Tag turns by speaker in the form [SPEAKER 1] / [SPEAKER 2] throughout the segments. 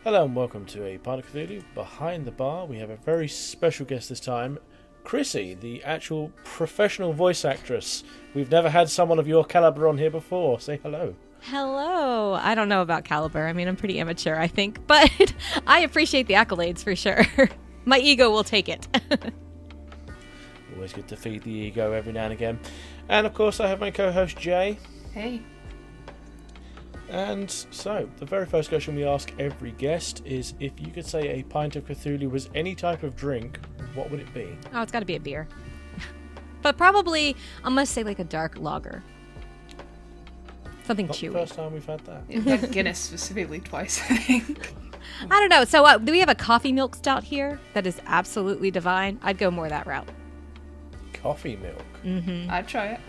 [SPEAKER 1] Hello and welcome to a Pint of Cthulhu Behind the Bar. We have a very special guest this time, Krissi, the actual professional voice actress. We've never had someone of your caliber on here before. Say hello.
[SPEAKER 2] Hello. I don't know about caliber. I mean, I'm pretty amateur, I think, but I appreciate the accolades for sure. My ego will take it.
[SPEAKER 1] Always good to feed the ego every now and again. And of course I have my co-host Jay.
[SPEAKER 3] Hey.
[SPEAKER 1] And so, the very first question we ask every guest is, if you could say a pint of Cthulhu was any type of drink, what would it be?
[SPEAKER 2] Oh, it's got to be a beer. But probably, I must say, like a dark lager. Something
[SPEAKER 1] Not
[SPEAKER 2] chewy.
[SPEAKER 1] the first time we've had that.
[SPEAKER 3] We've had Guinness specifically twice, I think.
[SPEAKER 2] I don't know. So do we have a coffee milk stout here that is absolutely divine? I'd go more that route.
[SPEAKER 1] Coffee milk.
[SPEAKER 2] Mm-hmm.
[SPEAKER 3] I'd try it.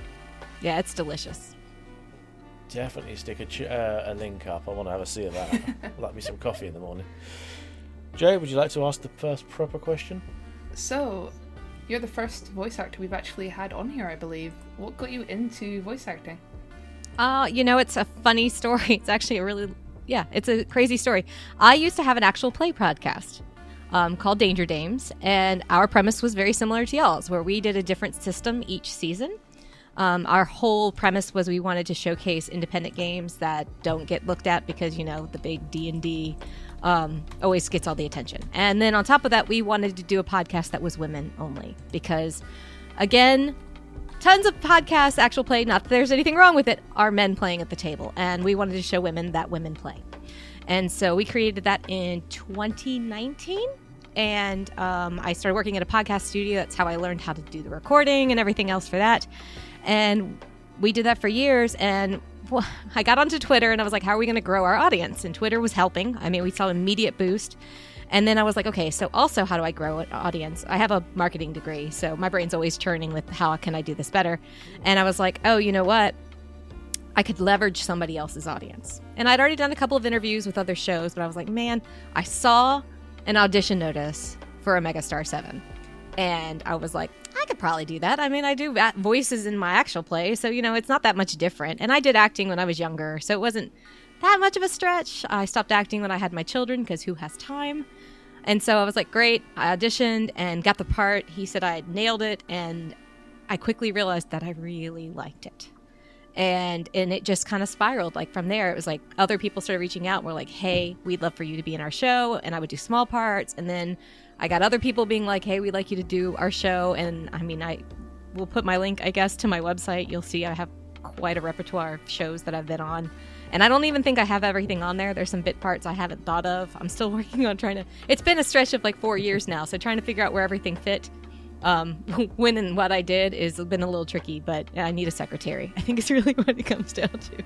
[SPEAKER 2] Yeah, it's delicious.
[SPEAKER 1] Definitely stick a link up. I want to have a see of that. Like me some coffee in the morning. Jay, would you like to ask the first proper question?
[SPEAKER 3] So, you're the first voice actor we've actually had on here, I believe. What got you into voice acting?
[SPEAKER 2] It's a funny story. It's actually it's a crazy story. I used to have an actual play podcast called Danger Dames, and our premise was very similar to y'all's, where we did a different system each season. Our whole premise was we wanted to showcase independent games that don't get looked at because, the big D&D always gets all the attention. And then on top of that, we wanted to do a podcast that was women only because, again, tons of podcasts, actual play, not that there's anything wrong with it, are men playing at the table. And we wanted to show women that women play. And so we created that in 2019. And I started working at a podcast studio. That's how I learned how to do the recording and everything else for that. And we did that for years. And I got onto Twitter and I was like, how are we going to grow our audience? And Twitter was helping. I mean, we saw an immediate boost. And then I was like, okay, so also how do I grow an audience? I have a marketing degree, so my brain's always churning with how can I do this better? And I was like, oh, you know what? I could leverage somebody else's audience. And I'd already done a couple of interviews with other shows, but I was like, man, I saw an audition notice for a Megastar 7. And I was like, I could probably do that. I mean, I do voices in my actual play, so, it's not that much different. And I did acting when I was younger, so it wasn't that much of a stretch. I stopped acting when I had my children because who has time? And so I was like, great. I auditioned and got the part. He said I had nailed it. And I quickly realized that I really liked it. And it just kind of spiraled. Like from there, it was like other people started reaching out and were like, hey, we'd love for you to be in our show. And I would do small parts. And then I got other people being like, hey, we'd like you to do our show. And I mean, I will put my link, I guess, to my website. You'll see I have quite a repertoire of shows that I've been on. And I don't even think I have everything on there. There's some bit parts I haven't thought of. I'm still working on it's been a stretch of like 4 years now. So trying to figure out where everything fit. When and what I did has been a little tricky, but I need a secretary. I think it's really what it comes down to.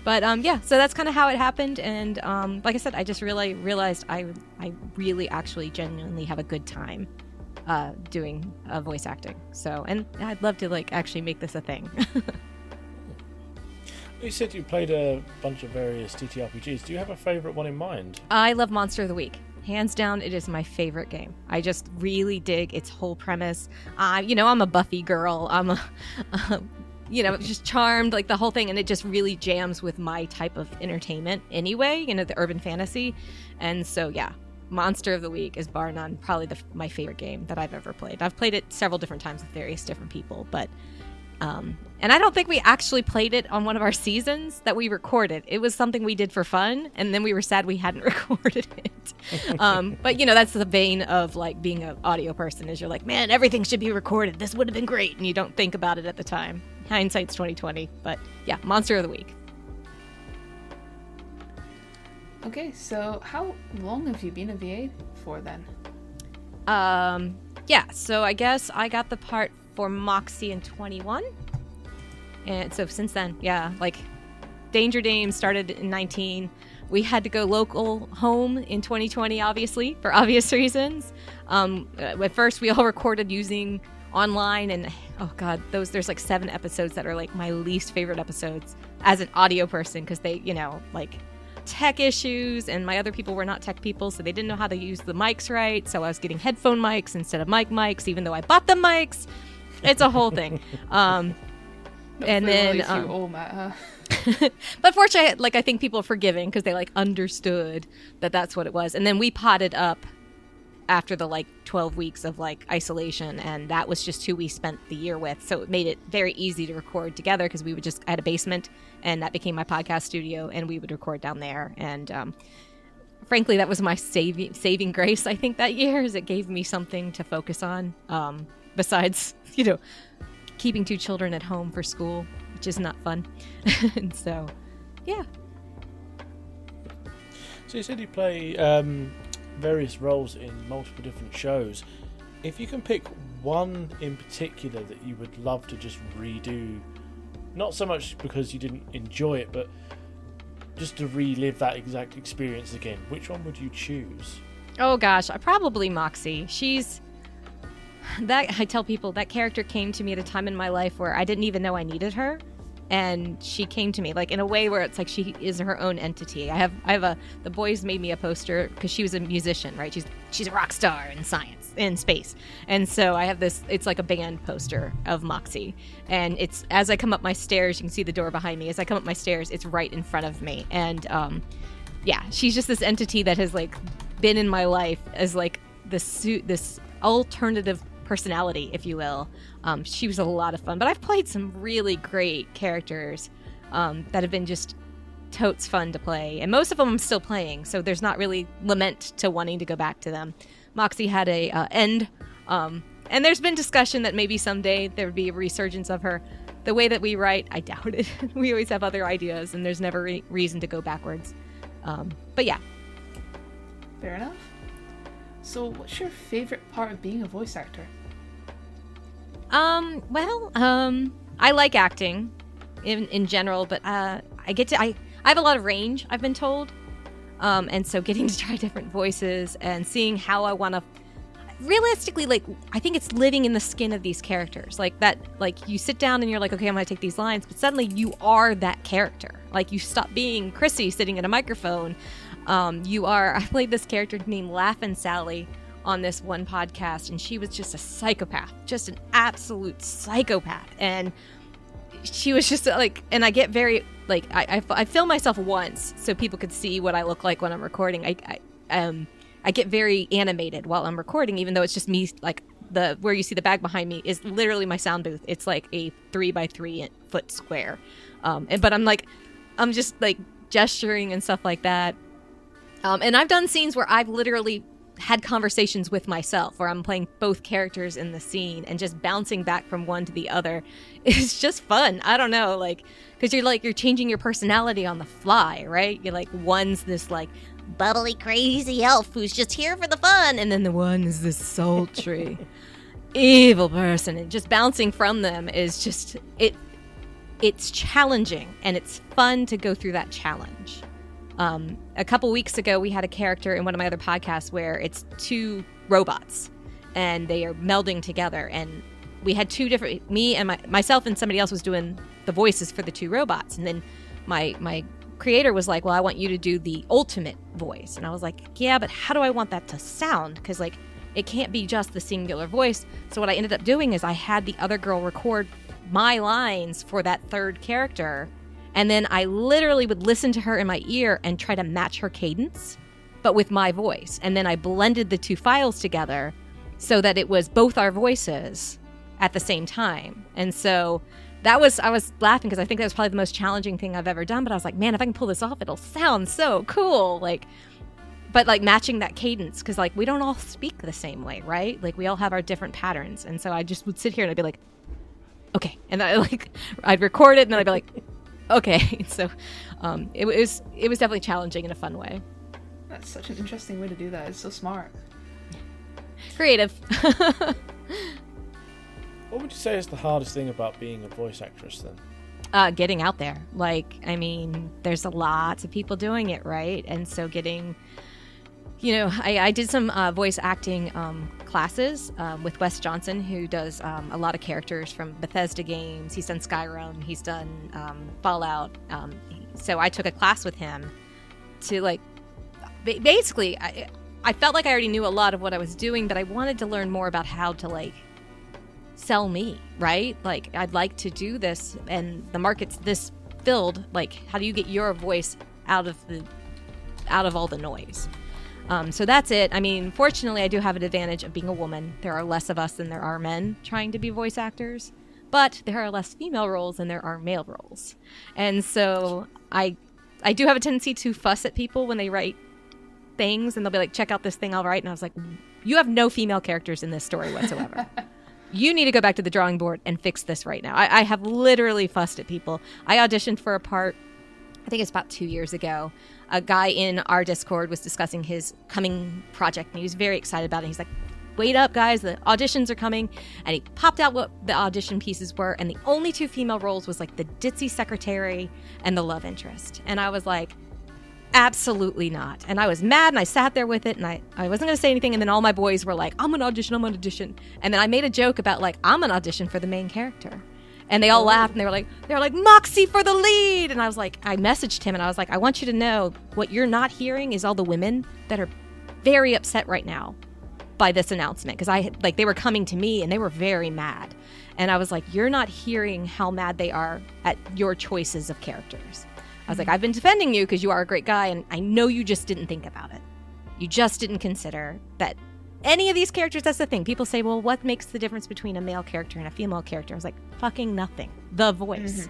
[SPEAKER 2] But so that's kind of how it happened. And like I said, I just really realized I really actually genuinely have a good time doing voice acting. So, and I'd love to actually make this a thing.
[SPEAKER 1] You said you played a bunch of various TTRPGs. Do you have a favourite one in mind?
[SPEAKER 2] I love Monster of the Week. Hands down, it is my favorite game. I just really dig its whole premise. I'm a Buffy girl. I'm just charmed, like the whole thing. And it just really jams with my type of entertainment anyway, the urban fantasy. And so, yeah, Monster of the Week is bar none probably my favorite game that I've ever played. I've played it several different times with various different people, but and I don't think we actually played it on one of our seasons that we recorded. It was something we did for fun, and then we were sad we hadn't recorded it. But, that's the vein of, being an audio person is you're like, man, everything should be recorded. This would have been great, and you don't think about it at the time. Hindsight's 2020. But, yeah, Monster of the Week.
[SPEAKER 3] Okay, so how long have you been a VA for then?
[SPEAKER 2] So I guess I got the part for Moxie in 21. And so since then, Danger Dames started in 19. We had to go local home in 2020, obviously, for obvious reasons. At first, we all recorded using online, and oh god, there's 7 episodes that are my least favorite episodes as an audio person because they, tech issues, and my other people were not tech people, so they didn't know how to use the mics right. So I was getting headphone mics instead of mics, even though I bought the mics. It's a whole thing. And then
[SPEAKER 3] you all met her.
[SPEAKER 2] But fortunately, like, I think people are forgiving because they like understood that that's what it was. And then we potted up after the like 12 weeks of like isolation, and that was just who we spent the year with. So it made it very easy to record together because we would just, I had a basement, and that became my podcast studio, and we would record down there. And frankly, that was my saving grace, I think, that year, is it gave me something to focus on, besides, you know, keeping 2 children at home for school, which is not fun. And so, yeah.
[SPEAKER 1] So you said you play various roles in multiple different shows. If you can pick one in particular that you would love to just redo, not so much because you didn't enjoy it, but just to relive that exact experience again, which one would you choose?
[SPEAKER 2] Oh gosh, probably Moxie. I tell people that character came to me at a time in my life where I didn't even know I needed her, and she came to me like in a way where it's like she is her own entity. The boys made me a poster because she was a musician, right? She's a rock star in science, in space, and so I have this. It's like a band poster of Moxie, and it's as I come up my stairs, you can see the door behind me. As I come up my stairs, it's right in front of me, and yeah, she's just this entity that has like been in my life as like this alternative personality, if you will. She was a lot of fun, but I've played some really great characters that have been just totes fun to play, and most of them I'm still playing, so there's not really lament to wanting to go back to them. Moxie had a end, and there's been discussion that maybe someday there would be a resurgence of her. The way that we write, I doubt it. We always have other ideas, and there's never reason to go backwards. But yeah.
[SPEAKER 3] Fair enough. So what's your favorite part of being a voice actor?
[SPEAKER 2] I like acting in general, but I have a lot of range, I've been told. And so getting to try different voices and seeing how I want to realistically, like, I think it's living in the skin of these characters. Like that, like you sit down and you're like, okay, I'm going to take these lines, but suddenly you are that character. Like you stop being Krissi sitting at a microphone. I played this character named Laughin' Sally on this one podcast, and she was just a psychopath, just an absolute psychopath. And she was just like, and I get very, like, I film myself once so people could see what I look like when I'm recording. I get very animated while I'm recording, even though it's just me, like, where you see the bag behind me is literally my sound booth. It's like a 3x3 foot square. But I'm just like gesturing and stuff like that. And I've done scenes where I've literally had conversations with myself where I'm playing both characters in the scene and just bouncing back from one to the other. It's just fun. I don't know, like, because you're changing your personality on the fly, right? You're like, one's this like bubbly, crazy elf who's just here for the fun, and then the one is this sultry, evil person, and just bouncing from them is just it's challenging, and it's fun to go through that challenge. A couple weeks ago, we had a character in one of my other podcasts where it's 2 robots, and they are melding together. And we had 2 different, me and myself and somebody else was doing the voices for the 2 robots. And then my creator was like, well, I want you to do the ultimate voice. And I was like, yeah, but how do I want that to sound? Because like, it can't be just the singular voice. So what I ended up doing is I had the other girl record my lines for that 3rd character. And then I literally would listen to her in my ear and try to match her cadence, but with my voice. And then I blended the 2 files together so that it was both our voices at the same time. And so I was laughing because I think that was probably the most challenging thing I've ever done. But I was like, man, if I can pull this off, it'll sound so cool. But like matching that cadence, because like we don't all speak the same way, right? Like we all have our different patterns. And so I just would sit here and I'd be like, okay. And I'd record it and then I'd be like, okay. So it was definitely challenging in a fun way.
[SPEAKER 3] That's such an interesting way to do that. It's so smart.
[SPEAKER 2] Creative.
[SPEAKER 1] What would you say is the hardest thing about being a voice actress then?
[SPEAKER 2] Getting out there. Like, I mean, there's lots of people doing it, right? And so getting, I did some voice acting classes with Wes Johnson, who does a lot of characters from Bethesda games. He's done Skyrim. He's done Fallout. So I took a class with him to, like, basically, I felt like I already knew a lot of what I was doing, but I wanted to learn more about how to, like, sell me, right? Like, I'd like to do this, and the market's this filled, like how do you get your voice out of all the noise? So that's it. I mean, fortunately, I do have an advantage of being a woman. There are less of us than there are men trying to be voice actors, but there are less female roles than there are male roles. And so I do have a tendency to fuss at people when they write things, and they'll be like, check out this thing I'll write. And I was like, you have no female characters in this story whatsoever. You need to go back to the drawing board and fix this right now. I have literally fussed at people. I auditioned for a part, I think it's about 2 years ago. A guy in our Discord was discussing his coming project, and he was very excited about it. He's like, wait up, guys, the auditions are coming. And he popped out what the audition pieces were, and the only 2 female roles was like the ditzy secretary and the love interest. And I was like, absolutely not. And I was mad, and I sat there with it, and I wasn't going to say anything. And then all my boys were like, I'm going to audition. And then I made a joke about like, I'm going to audition for the main character. And they all laughed, and they were like, Moxie for the lead. And I was like, I messaged him, and I was like, I want you to know what you're not hearing is all the women that are very upset right now by this announcement. Because they were coming to me, and they were very mad. And I was like, you're not hearing how mad they are at your choices of characters. I was like, I've been defending you because you are a great guy, and I know you just didn't think about it. You just didn't consider that any of these characters, that's the thing. People say, well, what makes the difference between a male character and a female character? I was like, fucking nothing. The voice.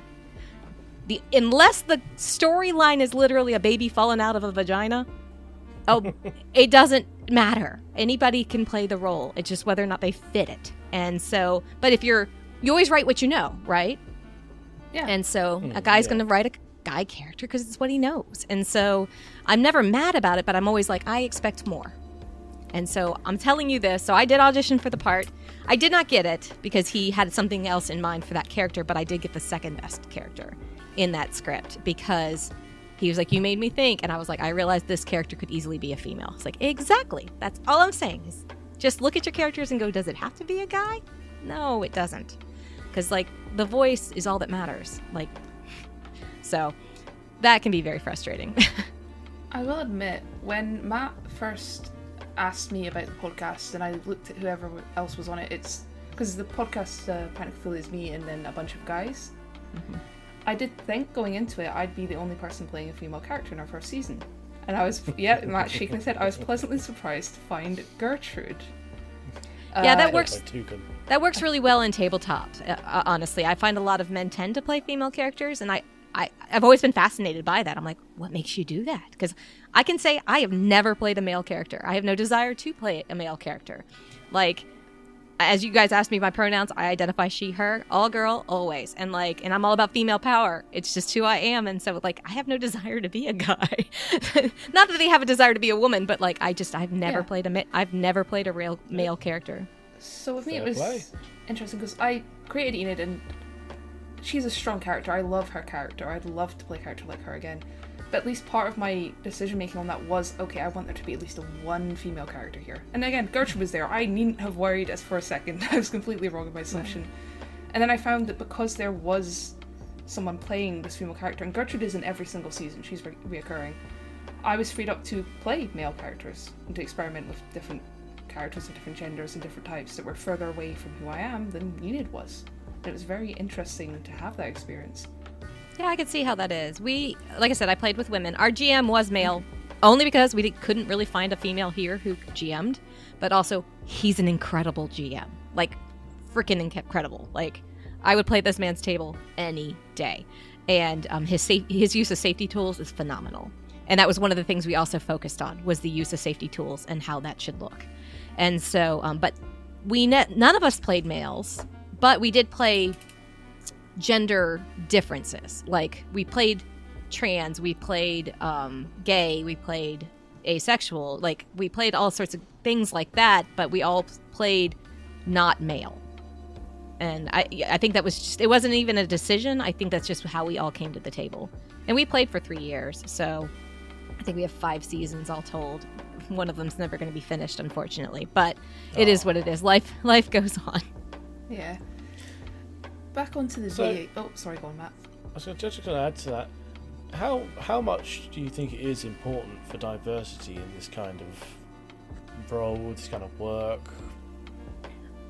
[SPEAKER 2] Unless the storyline is literally a baby falling out of a vagina, it doesn't matter. Anybody can play the role. It's just whether or not they fit it. And so, but if you always write what you know, right? Yeah. And so a guy's going to write a guy character because it's what he knows. And so I'm never mad about it, but I'm always like, I expect more. And so I'm telling you this. So I did audition for the part. I did not get it because he had something else in mind for that character, but I did get the second best character in that script because he was like, you made me think. And I was like, I realized this character could easily be a female. It's like, exactly. That's all I'm saying is just look at your characters and go, does it have to be a guy? No, it doesn't. Because like the voice is all that matters. Like, so that can be very frustrating.
[SPEAKER 3] I will admit, when Matt first asked me about the podcast and I looked at whoever else was on it, it's because the podcast Panic Fully is me and then a bunch of guys. I did think going into it I'd be the only person playing a female character in our first season, and I was Matt shaking his head. I was pleasantly surprised to find Gertrude.
[SPEAKER 2] Yeah, that works. That works really well in tabletop. Honestly, I find a lot of men tend to play female characters, and I've always been fascinated by that. I'm like, what makes you do that? Because I can say I have never played a male character. I have no desire to play a male character. Like, as you guys asked me my pronouns, I identify she, her, all girl, always. And I'm all about female power. It's just who I am. And so like, I have no desire to be a guy. Not that they have a desire to be a woman, but like, I've never played a real male character.
[SPEAKER 3] So with me, it was interesting because I created Enid, and she's a strong character. I love her character. I'd love to play a character like her again. But at least part of my decision making on that was, okay, I want there to be at least one female character here. And again, Gertrude was there. I needn't have worried as for a second. I was completely wrong in my assumption. And then I found that because there was someone playing this female character, and Gertrude is in every single season, she's reoccurring, I was freed up to play male characters and to experiment with different characters of different genders and different types that were further away from who I am than Enid was. And it was very interesting to have that experience.
[SPEAKER 2] Yeah, I could see how that is. Like I said, I played with women. Our GM was male, only because we couldn't really find a female here who GM'd, but also he's an incredible GM. Like, freaking incredible. Like, I would play this man's table any day. And his use of safety tools is phenomenal. And that was one of the things we also focused on, was the use of safety tools and how that should look. And so, but none of us played males, but we did play gender differences. Like, we played trans, we played gay, we played asexual, like we played all sorts of things like that, but we all played not male. And I think that was just, it wasn't even a decision. I think that's just how we all came to the table. And we played for 3 years, so I think we have 5 seasons all told. One of them's never going to be finished, unfortunately, but it is what it is. Life goes on. Yeah.
[SPEAKER 3] Back onto the VA. Oh, sorry, go on, Matt.
[SPEAKER 1] I was just going to add to that. How much do you think it is important for diversity in this kind of role, this kind of work?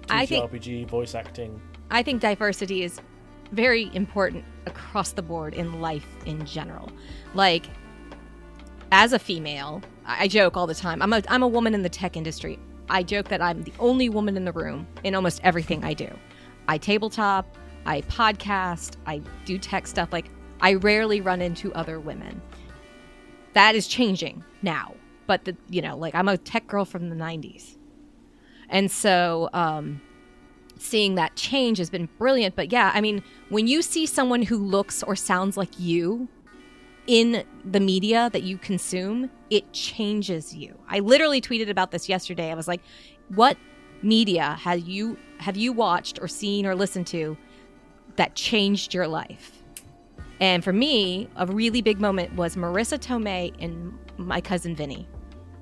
[SPEAKER 1] TTRPG, voice acting?
[SPEAKER 2] I think diversity is very important across the board in life in general. Like, as a female, I joke all the time. I'm a woman in the tech industry. I joke that I'm the only woman in the room in almost everything I do. I tabletop, I podcast, I do tech stuff. Like, I rarely run into other women. That is changing now. But, I'm a tech girl from the 90s. And so seeing that change has been brilliant. But yeah, I mean, when you see someone who looks or sounds like you in the media that you consume, it changes you. I literally tweeted about this yesterday. I was like, what media have you watched or seen or listened to that changed your life? And for me, a really big moment was Marissa Tomei in My Cousin Vinny.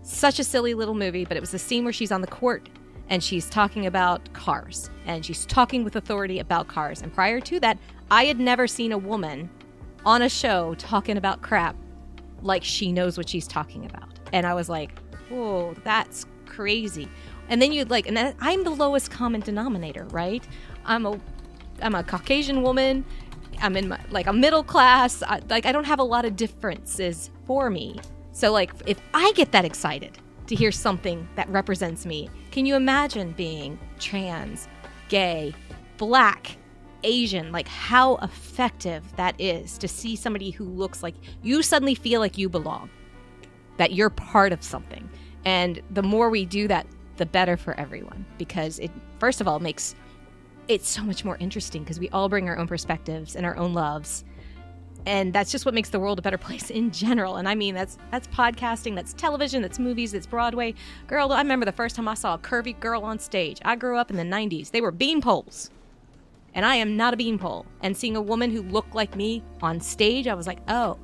[SPEAKER 2] Such a silly little movie, but it was the scene where she's on the court and she's talking about cars and she's talking with authority about cars. And prior to that, I had never seen a woman on a show talking about crap like she knows what she's talking about. And I was like, whoa, that's crazy. And then I'm the lowest common denominator, right? I'm a Caucasian woman. I'm in I'm middle class. I don't have a lot of differences for me. So if I get that excited to hear something that represents me, can you imagine being trans, gay, black, Asian, how effective that is to see somebody who looks like you suddenly feel like you belong, that you're part of something. And the more we do that, the better for everyone, because it, first of all, makes it so much more interesting because we all bring our own perspectives and our own loves. And that's just what makes the world a better place in general. And I mean, that's podcasting, that's television, that's movies, that's Broadway. Girl, I remember the first time I saw a curvy girl on stage. I grew up in the 90s. They were bean poles. And I am not a beanpole. And seeing a woman who looked like me on stage, I was like, oh,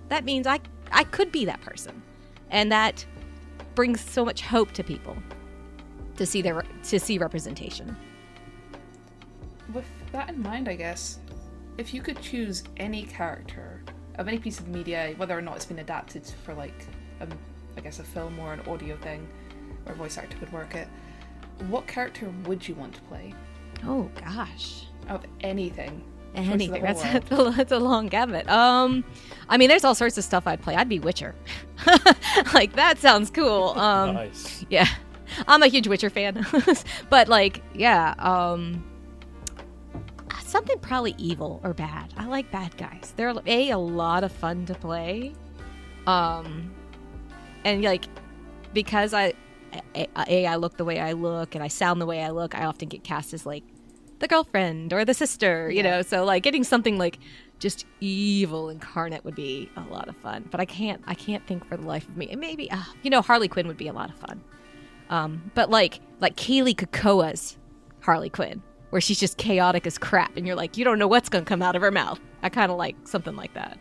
[SPEAKER 2] that means I could be that person. And that brings so much hope to people to see representation.
[SPEAKER 3] With that in mind, I guess, if you could choose any character of any piece of media, whether or not it's been adapted for a film or an audio thing, where a voice actor could work it, what character would you want to play?
[SPEAKER 2] Oh gosh.
[SPEAKER 3] Of anything.
[SPEAKER 2] Anything. That's a long gamut. I mean, there's all sorts of stuff I'd play. I'd be Witcher. That sounds cool.
[SPEAKER 1] Nice.
[SPEAKER 2] Yeah. I'm a huge Witcher fan. But something probably evil or bad. I like bad guys. They're a lot of fun to play. And because I look the way I look and I sound the way I look, I often get cast as the girlfriend or the sister, you know. So getting something just evil incarnate would be a lot of fun. But I can't think for the life of me. And maybe Harley Quinn would be a lot of fun. But like Kaylee Kukoa's Harley Quinn, where she's just chaotic as crap, and you're you don't know what's gonna come out of her mouth. I kind of like something like that.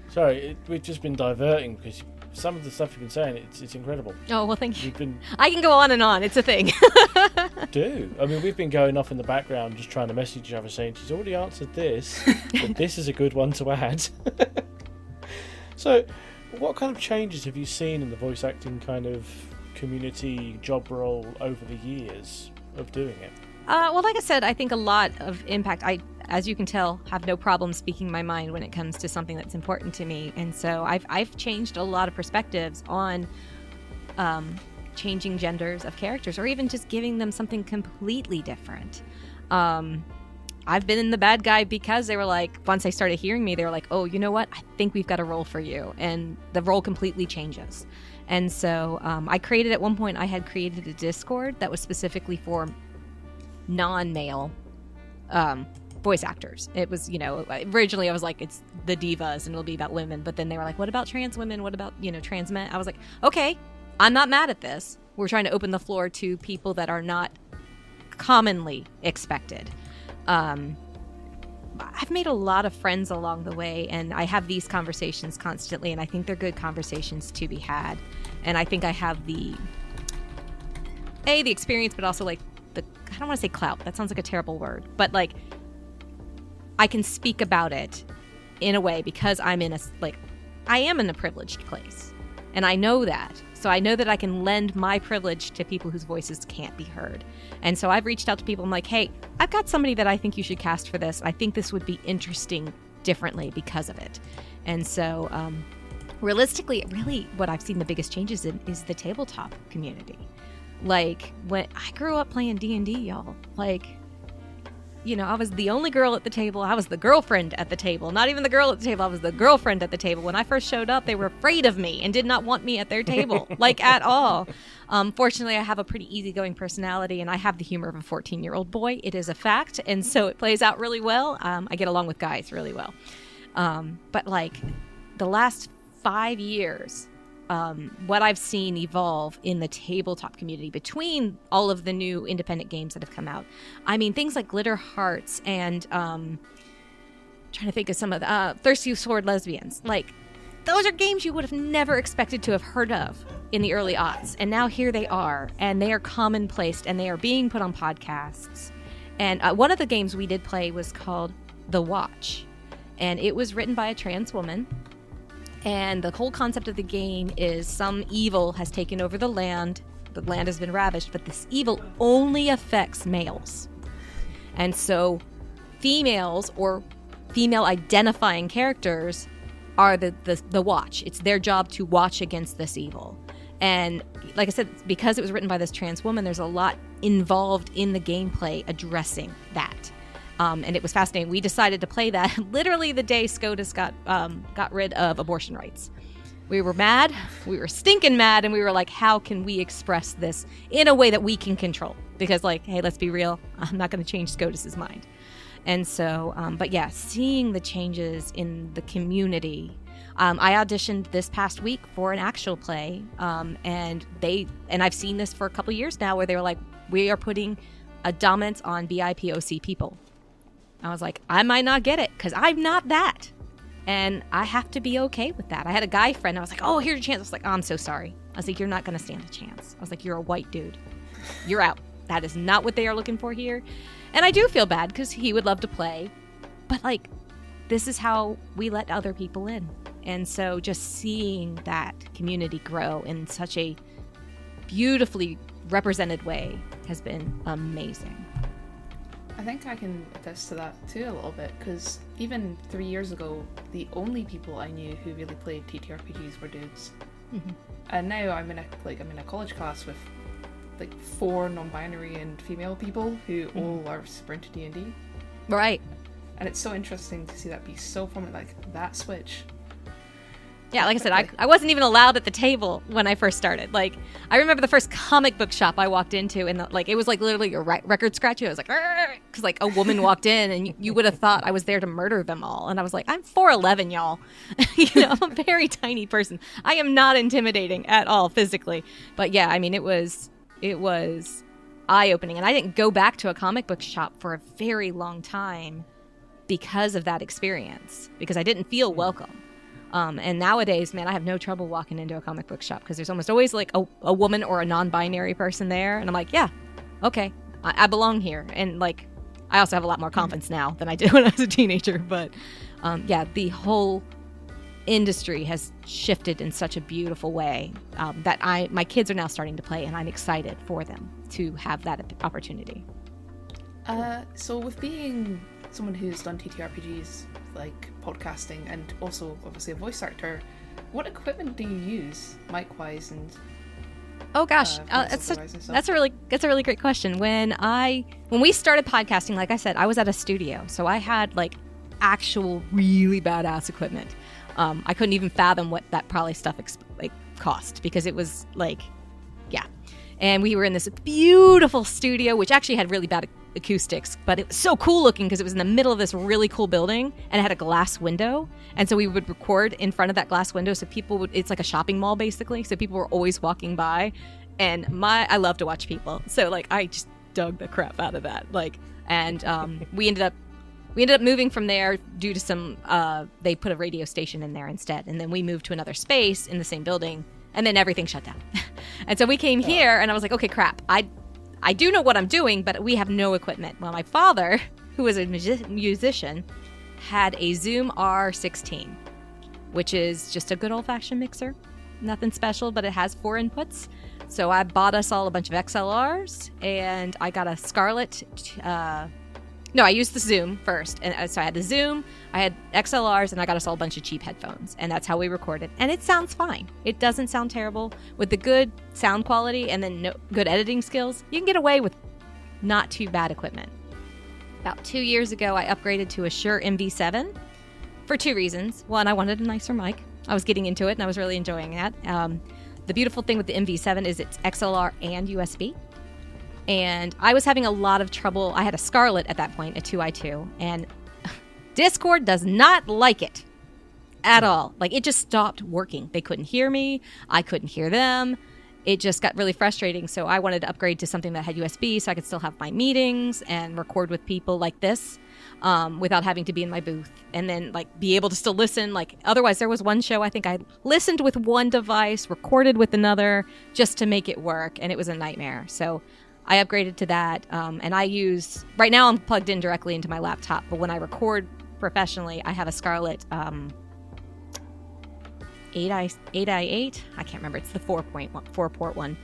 [SPEAKER 1] Sorry, we've just been diverting because some of the stuff you've been saying, it's incredible.
[SPEAKER 2] Oh, well, thank you. I can go on and on. It's a thing.
[SPEAKER 1] I mean, we've been going off in the background just trying to message each other saying, she's already answered this, but this is a good one to add. So, what kind of changes have you seen in the voice acting kind of community job role over the years of doing it?
[SPEAKER 2] Well, like I said, I think a lot of impact. I, as you can tell, have no problem speaking my mind when it comes to something that's important to me. And so I've changed a lot of perspectives on changing genders of characters, or even just giving them something completely different. I've been in the bad guy because they were once they started hearing me, they were oh, you know what? I think we've got a role for you. And the role completely changes. And so at one point, I had created a Discord that was specifically for non-male voice actors. It was, originally I was it's the divas and it'll be about women, but then they were what about trans women? What about, trans men? I was okay, I'm not mad at this. We're trying to open the floor to people that are not commonly expected. I've made a lot of friends along the way, and I have these conversations constantly, and I think they're good conversations to be had. And I think I have the experience, but also I don't want to say clout. That sounds like a terrible word. But I can speak about it in a way because I'm in I am in a privileged place. And I know that. So I know that I can lend my privilege to people whose voices can't be heard. And so I've reached out to people. I'm like, hey, I've got somebody that I think you should cast for this. I think this would be interesting differently because of it. And so realistically, really what I've seen the biggest changes in is the tabletop community. Like, when I grew up playing D&D, y'all, like, you know, I was the only girl at the table. I was the girlfriend at the table. Not even the girl at the table. I was the girlfriend at the table. When I first showed up, they were afraid of me and did not want me at their table, like, at all. Fortunately, I have a pretty easygoing personality, and I have the humor of a 14-year-old boy. It is a fact, and so it plays out really well. I get along with guys really well. But, like, the last 5 years, what I've seen evolve in the tabletop community between all of the new independent games that have come out. I mean, things like Glitter Hearts and trying to think of some of the Thirsty Sword Lesbians. Like, those are games you would have never expected to have heard of in the early aughts. And now here they are, and they are commonplace, and they are being put on podcasts. And one of the games we did play was called The Watch. And it was written by a trans woman. And the whole concept of the game is some evil has taken over the land. The land has been ravished, but this evil only affects males. And so females or female identifying characters are the watch. It's their job to watch against this evil. And like I said, because it was written by this trans woman, there's a lot involved in the gameplay addressing that. And it was fascinating. We decided to play that literally the day SCOTUS got rid of abortion rights. We were mad. We were stinking mad. And we were like, how can we express this in a way that we can control? Because, like, hey, let's be real. I'm not going to change SCOTUS's mind. And so, but yeah, seeing the changes in the community. I auditioned this past week for an actual play. And I've seen this for a couple of years now where they were like, we are putting a dominance on BIPOC people. I was like, I might not get it because I'm not that. And I have to be okay with that. I had a guy friend. I was like, oh, here's a chance. I was like, oh, I'm so sorry. I was like, you're not going to stand a chance. I was like, you're a white dude. You're out. That is not what they are looking for here. And I do feel bad because he would love to play. But, like, this is how we let other people in. And so just seeing that community grow in such a beautifully represented way has been amazing.
[SPEAKER 3] I think I can attest to that too a little bit, because even 3 years ago, the only people I knew who really played TTRPGs were dudes. Mm-hmm. And now I'm in a college class with like 4 non-binary and female people who all are super into D&D.
[SPEAKER 2] Right.
[SPEAKER 3] And it's so interesting to see that be so prominent, like that switch.
[SPEAKER 2] Yeah, like I said, I wasn't even allowed at the table when I first started. Like, I remember the first comic book shop I walked into, and it was like literally a record scratch. I was like, because like a woman walked in, and you would have thought I was there to murder them all. And I was like, I'm 4'11", y'all. I'm a very tiny person. I am not intimidating at all physically. But yeah, I mean, it was eye-opening. And I didn't go back to a comic book shop for a very long time because of that experience, because I didn't feel welcome. And nowadays, man, I have no trouble walking into a comic book shop because there's almost always like a woman or a non-binary person there. And I'm like, yeah, okay, I belong here. And like, I also have a lot more confidence now than I did when I was a teenager. But yeah, the whole industry has shifted in such a beautiful way that my kids are now starting to play, and I'm excited for them to have that opportunity.
[SPEAKER 3] So with being someone who's done TTRPGs, like podcasting, and also obviously a voice actor, what equipment do you use mic-wise and
[SPEAKER 2] oh gosh, that's a really great question. When we started podcasting, like I said, I was at a studio, so I had like actual really badass equipment. I couldn't even fathom what that probably stuff cost, because it was like, yeah. And we were in this beautiful studio, which actually had really bad acoustics, but it was so cool looking because it was in the middle of this really cool building, and it had a glass window. And so we would record in front of that glass window, so it's like a shopping mall basically, so people were always walking by. And I love to watch people, so like I just dug the crap out of that. We ended up moving from there due to some they put a radio station in there instead, and then we moved to another space in the same building, and then everything shut down. And so we came here, and I was like, okay, crap, I do know what I'm doing, but we have no equipment. Well, my father, who was a musician, had a Zoom R16, which is just a good old-fashioned mixer. nothing special, but it has 4 inputs. So I bought us all a bunch of XLRs, and I got a Scarlett. No, I used the Zoom first. And so I had the Zoom, I had XLRs, and I got us all a bunch of cheap headphones. And that's how we recorded. And it sounds fine. It doesn't sound terrible. With the good sound quality and then good editing skills, you can get away with not too bad equipment. About 2 years ago, I upgraded to a Shure MV7 for 2 reasons. One, I wanted a nicer mic. I was getting into it, and I was really enjoying that. The beautiful thing with the MV7 is it's XLR and USB. And I was having a lot of trouble. I had a Scarlett at that point, a 2i2, and Discord does not like it at all. Like, it just stopped working. They couldn't hear me. I couldn't hear them. It just got really frustrating. So I wanted to upgrade to something that had USB so I could still have my meetings and record with people like this without having to be in my booth, and then like be able to still listen. Like, otherwise, there was one show I think I listened with one device, recorded with another just to make it work, and it was a nightmare. So I upgraded to that, and I use, right now I'm plugged in directly into my laptop, but when I record professionally, I have a Scarlett 8i8, I can't remember, it's the 4-port one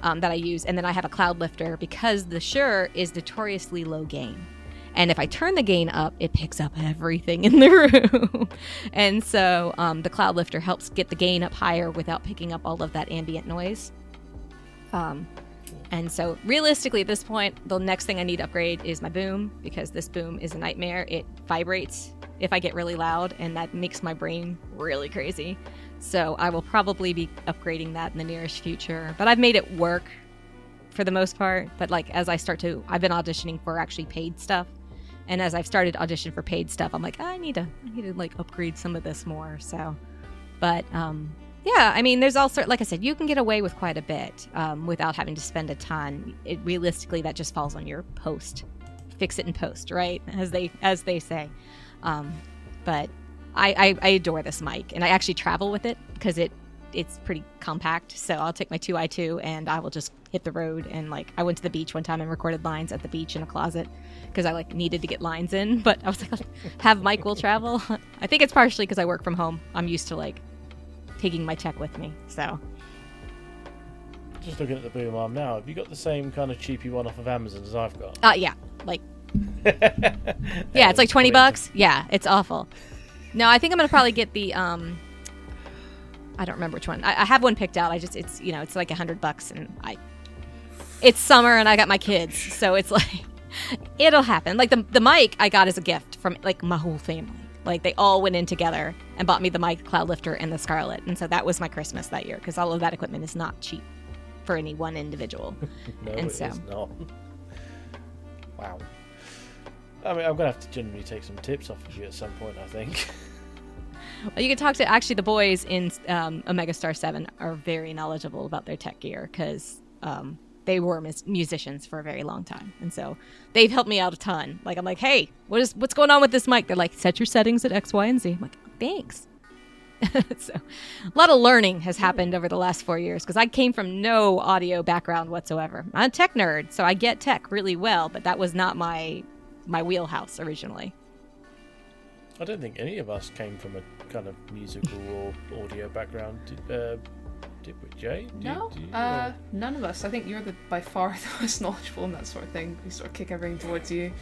[SPEAKER 2] that I use, and then I have a cloud lifter because the Shure is notoriously low gain. And if I turn the gain up, it picks up everything in the room. And so the cloud lifter helps get the gain up higher without picking up all of that ambient noise. And so realistically at this point, the next thing I need to upgrade is my boom, because this boom is a nightmare. It vibrates if I get really loud, and that makes my brain really crazy. So I will probably be upgrading that in the nearest future. But I've made it work for the most part. But like, as I start to, I've been auditioning for actually paid stuff. And as I've started audition for paid stuff, I'm like, I need to like upgrade some of this more. So, but yeah, I mean, there's also, like I said, you can get away with quite a bit without having to spend a ton. Realistically, that just falls on your post. Fix it in post, right? As they say. But I adore this mic, and I actually travel with it because it's pretty compact. So I'll take my 2i2 and I will just hit the road. And like, I went to the beach one time and recorded lines at the beach in a closet because I like needed to get lines in. But I was like, have Mike will travel. I think it's partially because I work from home. I'm used to like taking my tech with me. So
[SPEAKER 1] just looking at the boom arm now, have you got the same kind of cheapy one off of Amazon as I've got?
[SPEAKER 2] Yeah, like yeah, it's like $20. Yeah, it's awful. No, I think I'm gonna probably get the I don't remember which one. I have one picked out. It's it's like $100, and it's summer and I got my kids, so it's like it'll happen. Like the mic I got as a gift from like my whole family. Like they all went in together and bought me the mic, cloud lifter, and the Scarlett, and so that was my Christmas that year because all of that equipment is not cheap for any one individual.
[SPEAKER 1] No,
[SPEAKER 2] and
[SPEAKER 1] it
[SPEAKER 2] so
[SPEAKER 1] is not. Wow. I mean, I'm gonna have to genuinely take some tips off of you at some point, I think.
[SPEAKER 2] Well, you can talk to actually the boys in Omega Star 7 are very knowledgeable about their tech gear because they were musicians for a very long time, and so they've helped me out a ton. Like I'm like, hey, what's going on with this mic? They're like, set your settings at X, Y, and Z. I'm like, thanks. So a lot of learning has happened over the last 4 years because I came from no audio background whatsoever. I'm a tech nerd, so I get tech really well, but that was not my wheelhouse originally.
[SPEAKER 1] I don't think any of us came from a kind of musical or audio background. Did we, Jay?
[SPEAKER 3] No, none of us. I think you're by far the most knowledgeable in that sort of thing. We sort of kick everything towards you.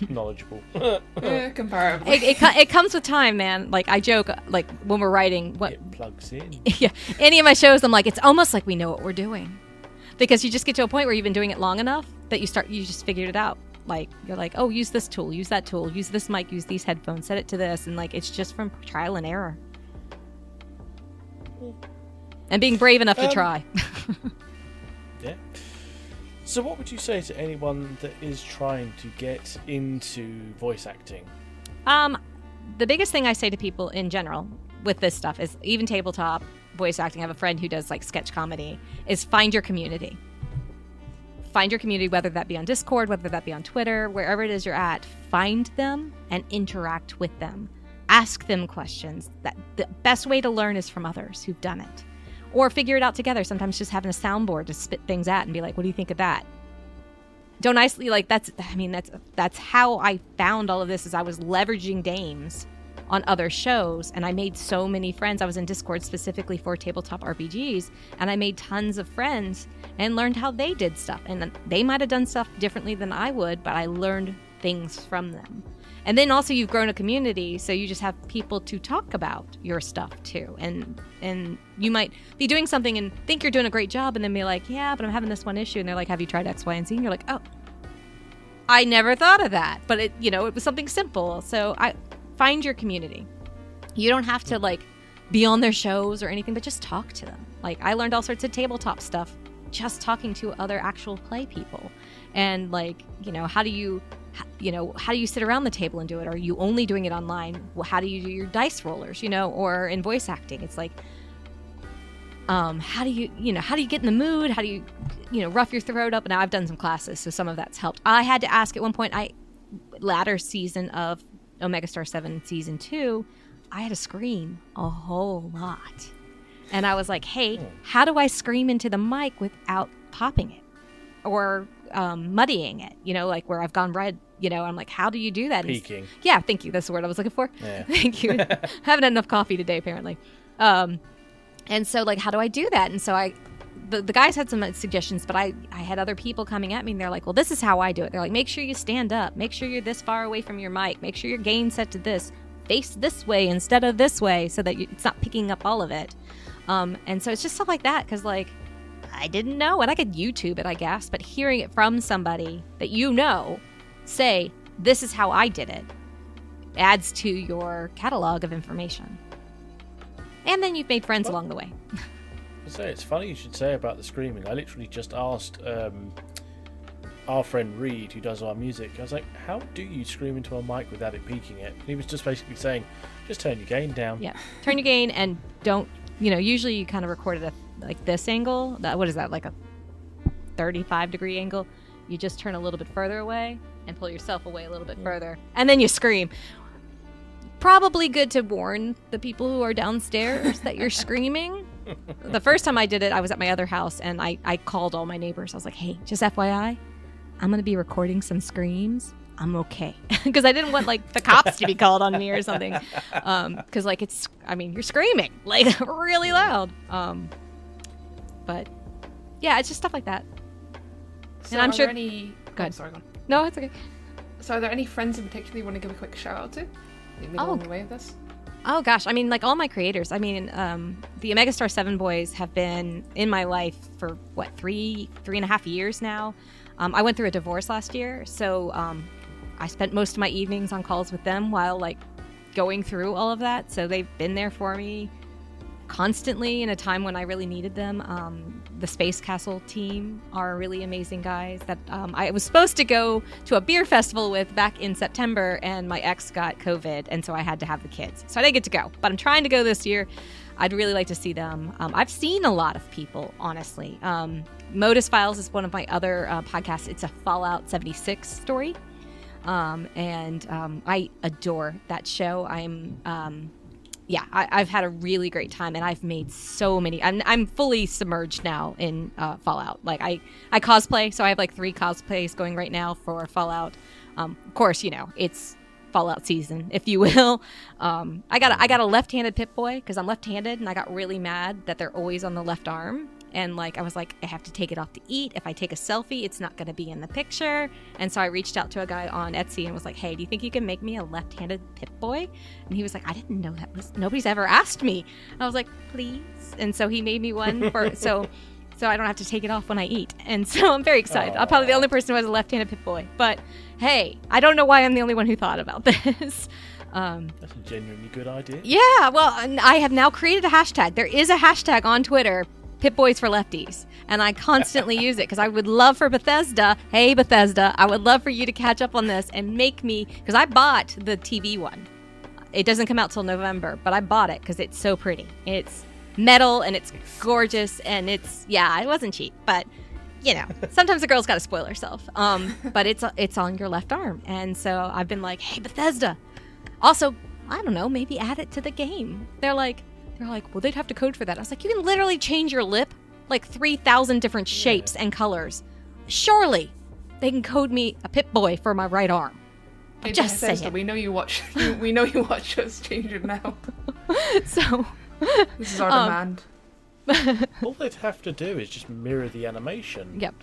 [SPEAKER 1] Knowledgeable.
[SPEAKER 3] Yeah, comparably.
[SPEAKER 2] It comes with time, man. Like I joke, like when we're writing,
[SPEAKER 1] it plugs in.
[SPEAKER 2] Yeah, any of my shows, I'm like, it's almost like we know what we're doing, because you just get to a point where you've been doing it long enough that you just figured it out. Like you're like, oh, use this tool, use that tool, use this mic, use these headphones, set it to this, and like it's just from trial and error. And being brave enough to try.
[SPEAKER 1] Yeah. So what would you say to anyone that is trying to get into voice acting?
[SPEAKER 2] The biggest thing I say to people in general with this stuff is, even tabletop voice acting, I have a friend who does like sketch comedy, is find your community. Find your community, whether that be on Discord, whether that be on Twitter, wherever it is you're at. Find them and interact with them. Ask them questions. The best way to learn is from others who've done it. Or figure it out together. Sometimes just having a soundboard to spit things at and be like, what do you think of that? Don't isolate, like that's how I found all of this, is I was leveraging dames on other shows, and I made so many friends. I was in Discord specifically for tabletop RPGs, and I made tons of friends and learned how they did stuff. And they might have done stuff differently than I would, but I learned things from them. And then also you've grown a community, so you just have people to talk about your stuff too. And you might be doing something and think you're doing a great job, and then be like, yeah, but I'm having this one issue. And they're like, have you tried X, Y, and Z? And you're like, oh, I never thought of that. But it was something simple. So find your community. You don't have to like be on their shows or anything, but just talk to them. Like I learned all sorts of tabletop stuff just talking to other actual play people. And like, how do you sit around the table and do it? Are you only doing it online? Well, how do you do your dice rollers, or in voice acting? It's like, how do you get in the mood? How do you, rough your throat up? Now I've done some classes, so some of that's helped. I had to ask at one point, latter season of Omega Star 7 season 2, I had to scream a whole lot. And I was like, hey, how do I scream into the mic without popping it or muddying it, like where I've gone red, I'm like, how do you do that?
[SPEAKER 1] Peaking.
[SPEAKER 2] Yeah, thank you. That's the word I was looking for.
[SPEAKER 1] Yeah.
[SPEAKER 2] Thank you. Haven't had enough coffee today, apparently. And so like, how do I do that? And so the guys had some suggestions, but I had other people coming at me and they're like, well, this is how I do it. They're like, make sure you stand up, make sure you're this far away from your mic, make sure your gain's set to this, face this way instead of this way so that it's not picking up all of it. And so it's just stuff like that. Cause like, I didn't know, and I could YouTube it, I guess, but hearing it from somebody that say, this is how I did it, adds to your catalog of information. And then you've made friends along the way.
[SPEAKER 1] It's funny you should say about the screaming. I literally just asked our friend Reed, who does our music, I was like, how do you scream into a mic without it peaking it? And he was just basically saying, just turn your gain down. Yeah,
[SPEAKER 2] turn your gain and don't, usually you kind of record it at like this angle. What is that, like a 35-degree angle? You just turn a little bit further away and pull yourself away a little bit further. And then you scream. Probably good to warn the people who are downstairs that you're screaming. The first time I did it, I was at my other house and I called all my neighbors. I was like, hey, just FYI, I'm going to be recording some screams. I'm okay. Because I didn't want like the cops to be called on me or something. Because like you're screaming like really loud. But yeah, it's just stuff like that.
[SPEAKER 3] So
[SPEAKER 2] and I'm sure.
[SPEAKER 3] Go ahead. Sorry, go on.
[SPEAKER 2] No, it's okay.
[SPEAKER 3] So are there any friends in particular you want to give a quick shout out to? Along the way of this?
[SPEAKER 2] Oh gosh, like all my creators. the Omega Star 7 boys have been in my life for what, 3.5 years now. I went through a divorce last year, so I spent most of my evenings on calls with them while like going through all of that. So they've been there for me constantly in a time when I really needed them. The Space Castle team are really amazing guys that I was supposed to go to a beer festival with back in September, and my ex got COVID, and so I had to have the kids. So I didn't get to go, but I'm trying to go this year. I'd really like to see them. I've seen a lot of people, honestly. Modus Files is one of my other podcasts. It's a Fallout 76 story. And I adore that show. I've had a really great time, and I've made so many. I'm fully submerged now in Fallout. Like I cosplay, so I have like 3 cosplays going right now for Fallout. Of course, it's Fallout season, if you will. I got a left-handed Pip-Boy because I'm left-handed, and I got really mad that they're always on the left arm. And like I was like, I have to take it off to eat. If I take a selfie, it's not going to be in the picture. And so I reached out to a guy on Etsy and was like, hey, do you think you can make me a left-handed Pip-Boy? And he was like, I didn't know nobody's ever asked me. And I was like, please. And so he made me one for so I don't have to take it off when I eat. And so I'm very excited. I'm probably the only person who has a left-handed Pip-Boy. But hey, I don't know why I'm the only one who thought about this.
[SPEAKER 1] That's a genuinely good idea.
[SPEAKER 2] Yeah, well, I have now created a hashtag. There is a hashtag on Twitter, Pip-Boys for Lefties, and I constantly use it because I would love for Bethesda, hey Bethesda, I would love for you to catch up on this and make me, because I bought the TV one. It doesn't come out till November, but I bought it because it's so pretty. It's metal and it's gorgeous, and it wasn't cheap, but sometimes a girl's got to spoil herself. But it's on your left arm, and so I've been like, hey Bethesda, also, I don't know, maybe add it to the game. They're like, well, they'd have to code for that. I was like, you can literally change your lip like 3,000 different shapes and colors. Surely they can code me a Pip-Boy for my right arm.
[SPEAKER 3] Hey,
[SPEAKER 2] just
[SPEAKER 3] Bethesda,
[SPEAKER 2] saying.
[SPEAKER 3] we know you watch. We know you watch us. Change it now.
[SPEAKER 2] So
[SPEAKER 3] This is our demand.
[SPEAKER 1] All they'd have to do is just mirror the animation.
[SPEAKER 2] Yep.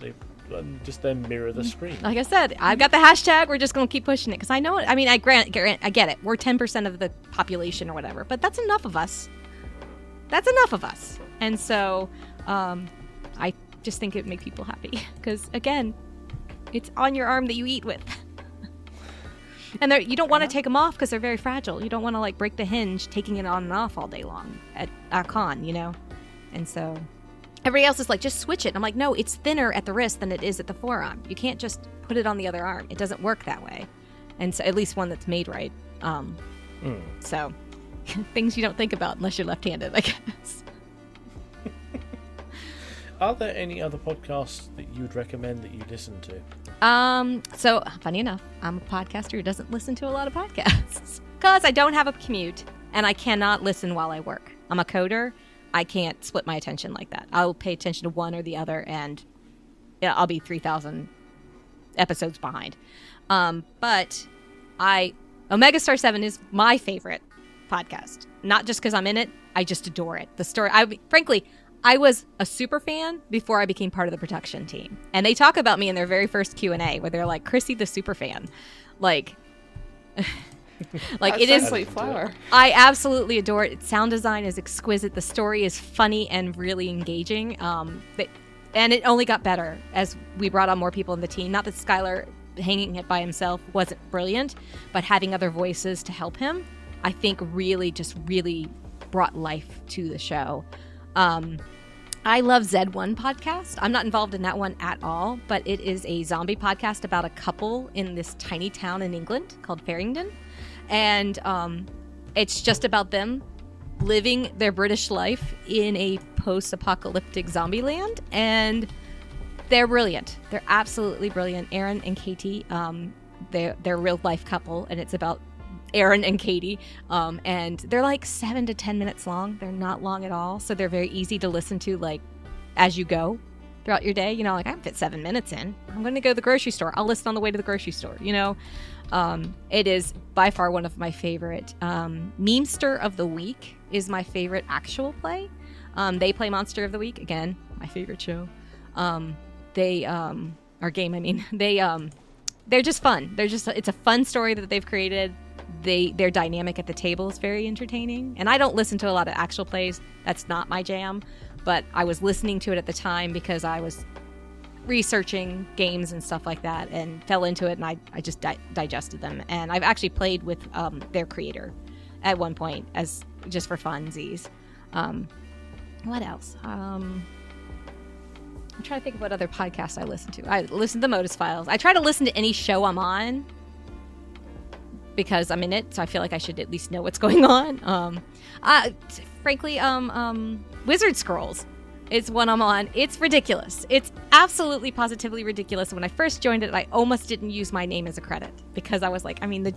[SPEAKER 1] And just then mirror the screen.
[SPEAKER 2] like I said, I've got the hashtag. We're just going to keep pushing it because I know it. I mean, I get it. We're 10% of the population or whatever, but that's enough of us. That's enough of us. And so I just think it would make people happy because, again, it's on your arm that you eat with. And you don't want to take them off because they're very fragile. You don't want to like break the hinge taking it on and off all day long at a con, you know? And so everybody else is like, just switch it. I'm like, no, it's thinner at the wrist than it is at the forearm. You can't just put it on the other arm. It doesn't work that way. And so at least one that's made right. So things you don't think about unless you're left-handed, I guess.
[SPEAKER 1] Are there any other podcasts that you would recommend that you listen to?
[SPEAKER 2] So funny enough, I'm a podcaster who doesn't listen to a lot of podcasts because I don't have a commute and I cannot listen while I work. I'm a coder. I can't split my attention like that. I'll pay attention to one or the other and I'll be 3,000 episodes behind. But Omega Star 7 is my favorite podcast. Not just because I'm in it. I just adore it. The story, frankly, I was a super fan before I became part of the production team. And they talk about me in their very first Q&A where they're like, Krissi the super fan. Like it is
[SPEAKER 3] like flower.
[SPEAKER 2] I absolutely adore it. Sound design is exquisite. The story is funny and really engaging. And it only got better as we brought on more people in the team. Not that Skylar hanging it by himself wasn't brilliant, but having other voices to help him, I think really brought life to the show. I love Z1 podcast. I'm not involved in that one at all, but it is a zombie podcast about a couple in this tiny town in England called Farringdon. And it's just about them living their British life in a post-apocalyptic zombie land. And they're brilliant. They're absolutely brilliant. Aaron and Katie, they're a real-life couple, and it's about Aaron and Katie, and they're like 7 to 10 minutes long. They're not long at all, so they're very easy to listen to, like as you go throughout your day. You know, like I can fit 7 minutes in. I'm going to go to the grocery store. I'll listen on the way to the grocery store. You know, it is by far one of my favorite. Memester of the Week is my favorite actual play. They play Monster of the Week again, my favorite show. Or game. I mean, they're just fun. It's a fun story that they've created. Their dynamic at the table is very entertaining. And I don't listen to a lot of actual plays. That's not my jam. But I was listening to it at the time because I was researching games and stuff like that and fell into it, and I just digested them. And I've actually played with their creator at one point as just for funsies. What else? I'm trying to think of what other podcasts I listen to. I listen to the Modus Files. I try to listen to any show I'm on because I'm in it, so I feel like I should at least know what's going on. Frankly, Wizard Scrolls is one I'm on. It's ridiculous. It's absolutely, positively ridiculous. When I first joined it, I almost didn't use my name as a credit because I was like, I mean, the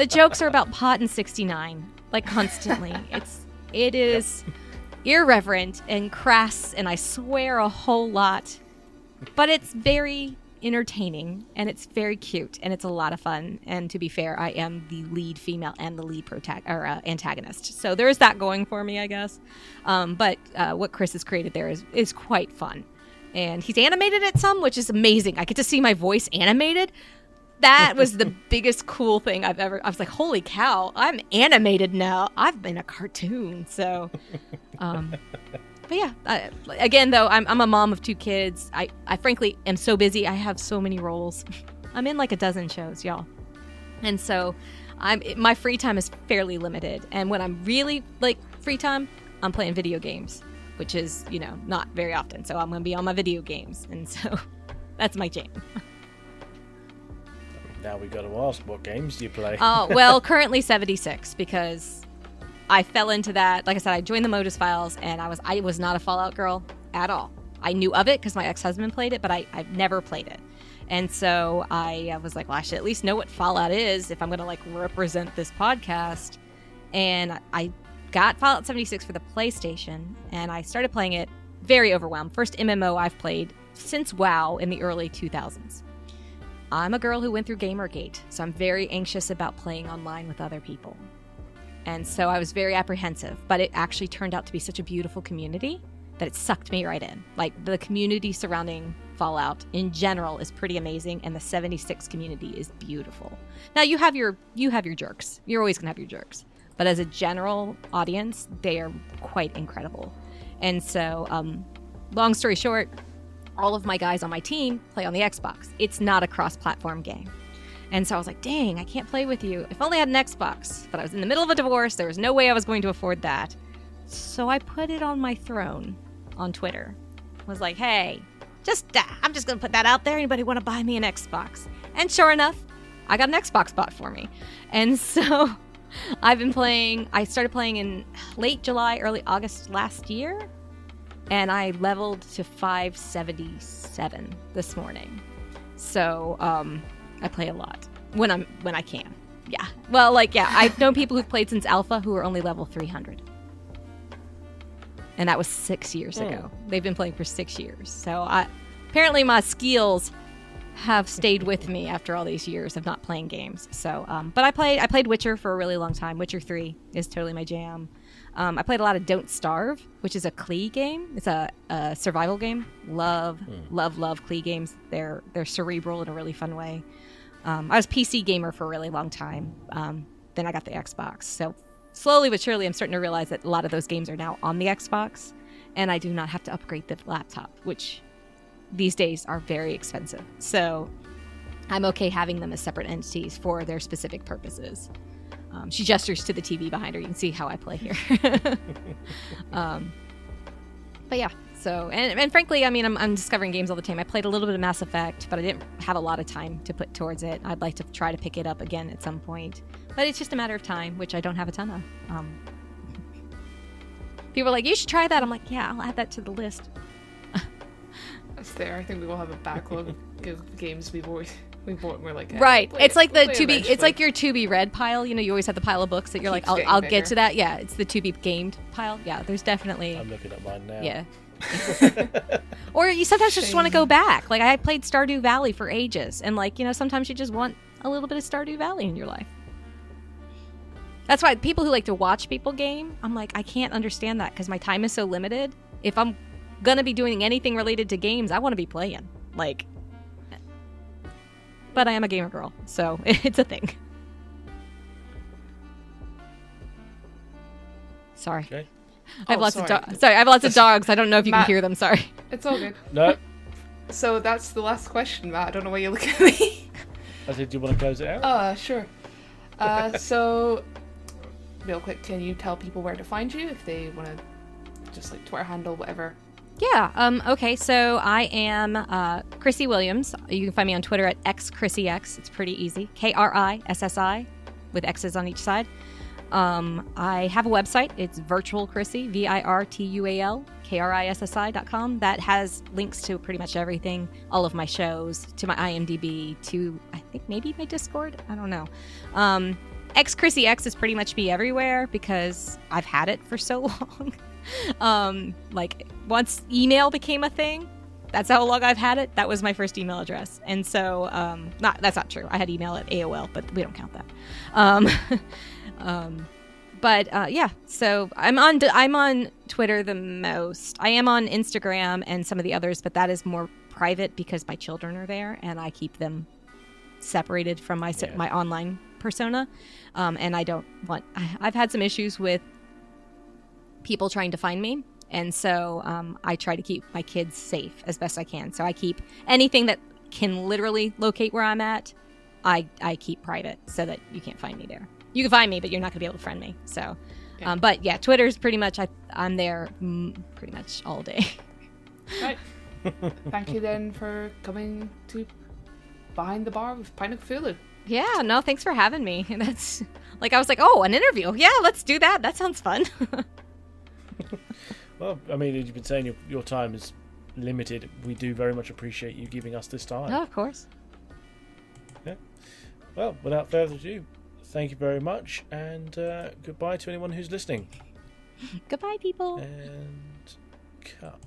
[SPEAKER 2] jokes are about pot and 69, like constantly. It is irreverent and crass, and I swear a whole lot, but it's very entertaining and it's very cute and it's a lot of fun. And to be fair, I am the lead female and the lead antagonist, so there is that going for me, I guess. But what Chris has created there is quite fun, and he's animated it some, which is amazing. I get to see my voice animated. That was the biggest cool thing I've ever. I was like, holy cow, I'm animated now. I've been a cartoon. So but yeah, again, though, I'm a mom of 2 kids. I frankly am so busy. I have so many roles. I'm in like a dozen shows, y'all. And so my free time is fairly limited. And when I'm really like free time, I'm playing video games, which is, not very often. So I'm going to be on my video games. And so that's my jam.
[SPEAKER 1] Now we got to ask, what games do you play?
[SPEAKER 2] Oh, well, currently 76 because I fell into that. Like I said, I joined the Modus Files, and I was not a Fallout girl at all. I knew of it because my ex-husband played it, but I've never played it. And so I was like, well, I should at least know what Fallout is if I'm going to like represent this podcast. And I got Fallout 76 for the PlayStation, and I started playing it very overwhelmed. First MMO I've played since WoW in the early 2000s. I'm a girl who went through Gamergate, so I'm very anxious about playing online with other people. And so I was very apprehensive, but it actually turned out to be such a beautiful community that it sucked me right in. Like, the community surrounding Fallout in general is pretty amazing, and the 76 community is beautiful. Now, you have your jerks. You're always going to have your jerks. But as a general audience, they are quite incredible. And so, long story short, all of my guys on my team play on the Xbox. It's not a cross-platform game. And so I was like, dang, I can't play with you. If only I had an Xbox. But I was in the middle of a divorce. There was no way I was going to afford that. So I put it on my throne on Twitter. I was like, hey, I'm just going to put that out there. Anybody want to buy me an Xbox? And sure enough, I got an Xbox bought for me. And so I've been playing. I started playing in late July, early August last year. And I leveled to 577 this morning. So I play a lot when I can. Yeah. Well, I've known people who've played since alpha who are only level 300. And that was 6 years ago. They've been playing for 6 years. So apparently my skills have stayed with me after all these years of not playing games. So, but I played Witcher for a really long time. Witcher 3 is totally my jam. I played a lot of Don't Starve, which is a Klee game. It's a survival game. Love Klee games. They're cerebral in a really fun way. I was PC gamer for a really long time. Then I got the Xbox. So slowly but surely, I'm starting to realize that a lot of those games are now on the Xbox, and I do not have to upgrade the laptop, which these days are very expensive. So I'm okay having them as separate entities for their specific purposes. She gestures to the TV behind her. You can see how I play here. But yeah, so, and frankly, I mean, I'm discovering games all the time. I played a little bit of Mass Effect, but I didn't have a lot of time to put towards it. I'd like to try to pick it up again at some point. But it's just a matter of time, which I don't have a ton of. People are like, you should try that. I'm like, yeah, I'll add that to the list.
[SPEAKER 3] That's there. I think we all have a backlog of games we bought and we're like,
[SPEAKER 2] right. It's like the to be.
[SPEAKER 3] Eventually.
[SPEAKER 2] It's like your to be read pile. You know, you always have the pile of books that you're like, I'll get to that. Yeah, it's the to be gamed pile. Yeah, there's definitely.
[SPEAKER 1] I'm looking at mine now.
[SPEAKER 2] Yeah. Or you sometimes just want to go back. Like I played Stardew Valley for ages, and sometimes you just want a little bit of Stardew Valley in your life. That's why people who like to watch people game, I'm like, I can't understand that because my time is so limited. If I'm gonna be doing anything related to games, I want to be playing. But I am a gamer girl, so it's a thing. Sorry.
[SPEAKER 1] Okay.
[SPEAKER 2] I have lots of dogs. Sorry, I have lots of dogs. I don't know if you
[SPEAKER 3] Matt,
[SPEAKER 2] can hear them. Sorry.
[SPEAKER 3] It's all good.
[SPEAKER 1] No.
[SPEAKER 3] So that's the last question, Matt. I don't know why you look at me.
[SPEAKER 1] I said, do you want to close it out?
[SPEAKER 3] Sure. So, real quick, can you tell people where to find you if they want to, just Twitter handle, whatever?
[SPEAKER 2] Yeah. Okay. So I am Krissi Williams. You can find me on Twitter at XKrissiX. It's pretty easy. KRISSI with X's on each side. I have a website. It's Virtual Krissi, VIRTUAL KRISSI.com. That has links to pretty much everything, all of my shows, to my IMDb, to I think maybe my Discord. I don't know. XKrissiX is pretty much me everywhere because I've had it for so long. Once email became a thing, that's how long I've had it. That was my first email address. And so, that's not true. I had email at AOL, but we don't count that. So I'm on Twitter the most. I am on Instagram and some of the others, but that is more private because my children are there and I keep them separated from my online persona. And I don't want, I've had some issues with people trying to find me. And so I try to keep my kids safe as best I can. So I keep anything that can literally locate where I'm at, I keep private so that you can't find me there. You can find me, but you're not going to be able to friend me. So,
[SPEAKER 3] yeah.
[SPEAKER 2] But yeah, Twitter's pretty much, I'm there pretty much all day.
[SPEAKER 3] Right. Thank you then for coming to Behind the Bar with Pint of Cthulhu.
[SPEAKER 2] Yeah, no, thanks for having me. That's I was like, oh, an interview. Yeah, let's do that. That sounds fun.
[SPEAKER 1] Well, I mean, as you've been saying, your time is limited. We do very much appreciate you giving us this time.
[SPEAKER 2] Oh, of course.
[SPEAKER 1] Yeah. Well, without further ado, thank you very much, and goodbye to anyone who's listening.
[SPEAKER 2] Goodbye, people.
[SPEAKER 1] And cut.